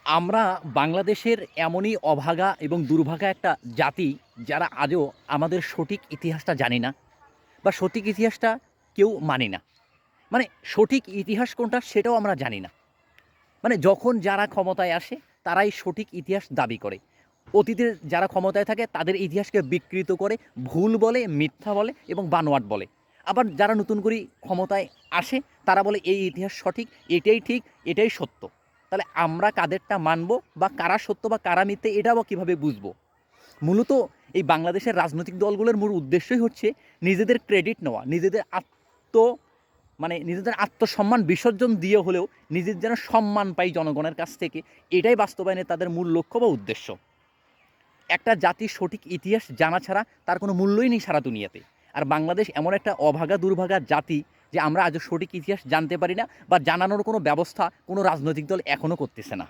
আমরা বাংলাদেশের এমনই অভাগা এবং দুর্ভাগা একটা জাতি যারা আজও আমাদের সঠিক ইতিহাসটা জানি না বা সঠিক ইতিহাসটা কেউ মানি না। মানে সঠিক ইতিহাস কোনটা সেটাও আমরা জানি না। মানে যখন যারা ক্ষমতায় আসে তারাই সঠিক ইতিহাস দাবি করে। অতীতের যারা ক্ষমতায় থাকে তাদের ইতিহাসকে বিকৃত করে ভুল বলে, মিথ্যা বলে এবং বানোয়াট বলে। আবার যারা নতুন করে ক্ষমতায় আসে তারা বলে এই ইতিহাস সঠিক, এটাই ঠিক, এটাই সত্য। তাহলে আমরা কাদেরটা মানব বা কারা সত্য বা কারা মিথ্যে এটাও বা কীভাবে বুঝবো? মূলত এই বাংলাদেশের রাজনৈতিক দলগুলোর মূল উদ্দেশ্যই হচ্ছে নিজেদের ক্রেডিট নেওয়া, নিজেদের আত্মসম্মান বিসর্জন দিয়ে হলেও নিজের যেন সম্মান পাই জনগণের কাছ থেকে, এটাই বাস্তবায়নের তাদের মূল লক্ষ্য বা উদ্দেশ্য। একটা জাতির সঠিক ইতিহাস জানা ছাড়া তার কোনো মূল্যই নেই সারা দুনিয়াতে। আর বাংলাদেশ এমন একটা অভাগা দুর্ভাগা জাতি যে আমরা আজও সঠিক ইতিহাস জানতে পারি না বা জানানোর কোনো ব্যবস্থা কোনো রাজনৈতিক দল এখনও করতেছে না।